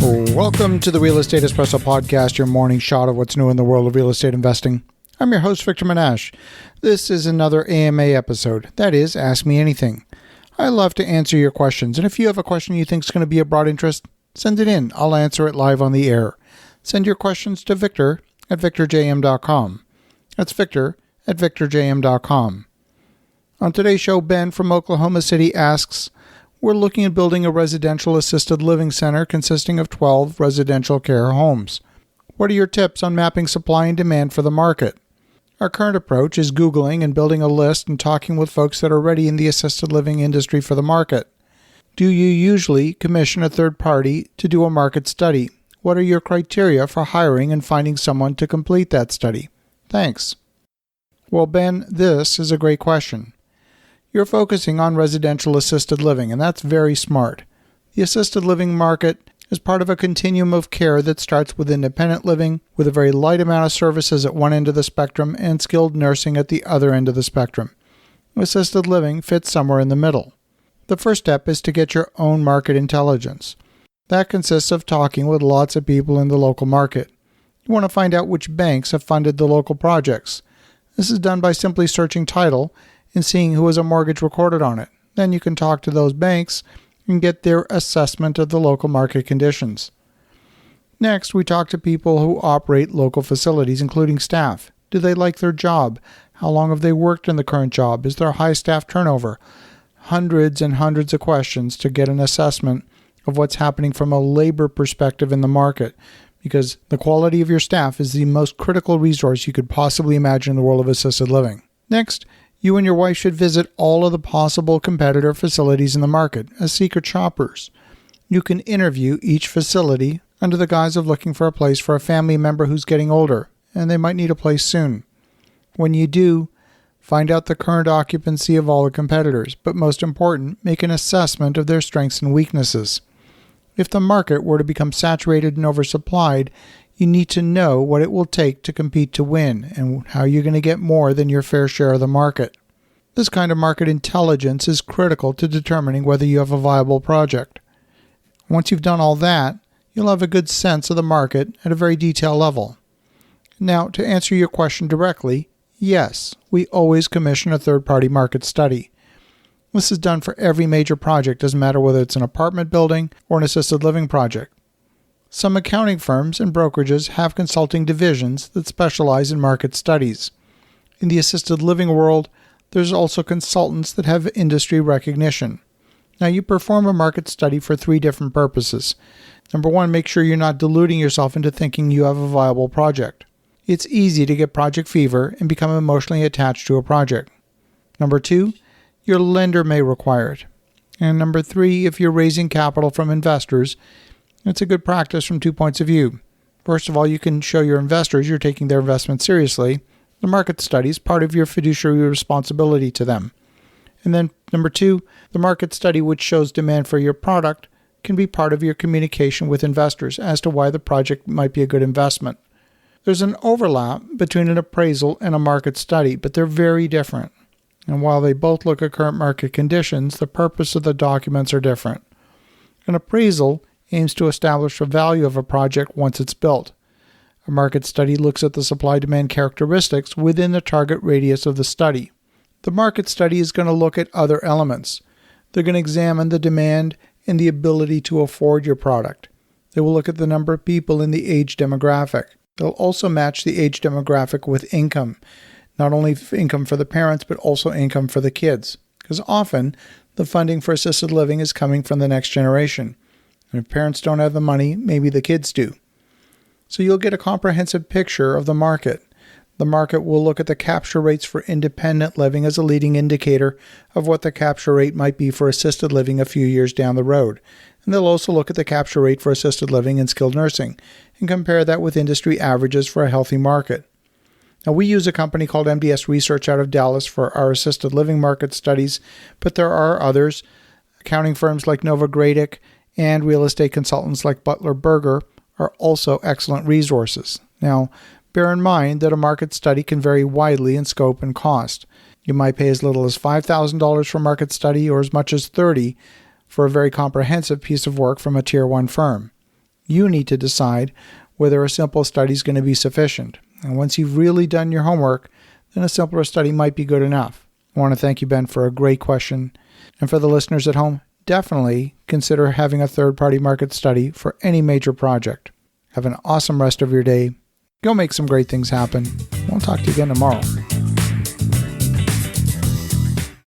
Welcome to the Real Estate Espresso Podcast, your morning shot of what's new in the world of real estate investing. I'm your host, Victor Menashe. This is another AMA episode. That is, Ask Me Anything. I love to answer your questions, and if you have a question you think is going to be of broad interest, send it in. I'll answer it live on the air. Send your questions to Victor at victorjm.com. That's Victor at victorjm.com. On today's show, Ben from Oklahoma City asks, we're looking at building a residential assisted living center consisting of 12 residential care homes. What are your tips on mapping supply and demand for the market? Our current approach is Googling and building a list and talking with folks that are already in the assisted living industry for the market. Do you usually commission a third party to do a market study? What are your criteria for hiring and finding someone to complete that study? Thanks. Well, Ben, this is a great question. You're focusing on residential assisted living, and that's very smart. The assisted living market is part of a continuum of care that starts with independent living, with a very light amount of services at one end of the spectrum and skilled nursing at the other end of the spectrum. Assisted living fits somewhere in the middle. The first step is to get your own market intelligence. That consists of talking with lots of people in the local market. You want to find out which banks have funded the local projects. This is done by simply searching title and seeing who has a mortgage recorded on it. Then you can talk to those banks and get their assessment of the local market conditions. Next, we talk to people who operate local facilities, including staff. Do they like their job? How long have they worked in the current job? Is there high staff turnover? Hundreds and hundreds of questions to get an assessment of what's happening from a labor perspective in the market, because the quality of your staff is the most critical resource you could possibly imagine in the world of assisted living. Next, you and your wife should visit all of the possible competitor facilities in the market as secret shoppers. You can interview each facility under the guise of looking for a place for a family member who's getting older, and they might need a place soon. When you do, find out the current occupancy of all the competitors, but most important, make an assessment of their strengths and weaknesses. If the market were to become saturated and oversupplied, you need to know what it will take to compete to win and how you're going to get more than your fair share of the market. This kind of market intelligence is critical to determining whether you have a viable project. Once you've done all that, you'll have a good sense of the market at a very detailed level. Now, to answer your question directly, yes, we always commission a third-party market study. This is done for every major project, doesn't matter whether it's an apartment building or an assisted living project. Some accounting firms and brokerages have consulting divisions that specialize in market studies. In the assisted living world, there's also consultants that have industry recognition. Now, you perform a market study for 3 different purposes. Number 1, make sure you're not deluding yourself into thinking you have a viable project. It's easy to get project fever and become emotionally attached to a project. Number 2, your lender may require it. And number 3, if you're raising capital from investors, it's a good practice from 2 points of view. First of all, you can show your investors you're taking their investment seriously. The market study is part of your fiduciary responsibility to them. And then number 2, the market study which shows demand for your product can be part of your communication with investors as to why the project might be a good investment. There's an overlap between an appraisal and a market study, but they're very different. And while they both look at current market conditions, the purpose of the documents are different. An appraisal aims to establish the value of a project once it's built. A market study looks at the supply-demand characteristics within the target radius of the study. The market study is going to look at other elements. They're going to examine the demand and the ability to afford your product. They will look at the number of people in the age demographic. They'll also match the age demographic with income, not only income for the parents, but also income for the kids. Because often, the funding for assisted living is coming from the next generation. And if parents don't have the money, maybe the kids do. So you'll get a comprehensive picture of the market. The market will look at the capture rates for independent living as a leading indicator of what the capture rate might be for assisted living a few years down the road. And they'll also look at the capture rate for assisted living and skilled nursing and compare that with industry averages for a healthy market. Now, we use a company called MDS Research out of Dallas for our assisted living market studies, but there are others. Accounting firms like Nova Gradick and real estate consultants like Butler Berger are also excellent resources. Now, bear in mind that a market study can vary widely in scope and cost. You might pay as little as $5,000 for a market study or as much as $30,000 for a very comprehensive piece of work from a Tier 1 firm. You need to decide whether a simple study is going to be sufficient. And once you've really done your homework, then a simpler study might be good enough. I want to thank you, Ben, for a great question. And for the listeners at home, definitely consider having a third-party market study for any major project. Have an awesome rest of your day. Go make some great things happen. We'll talk to you again tomorrow.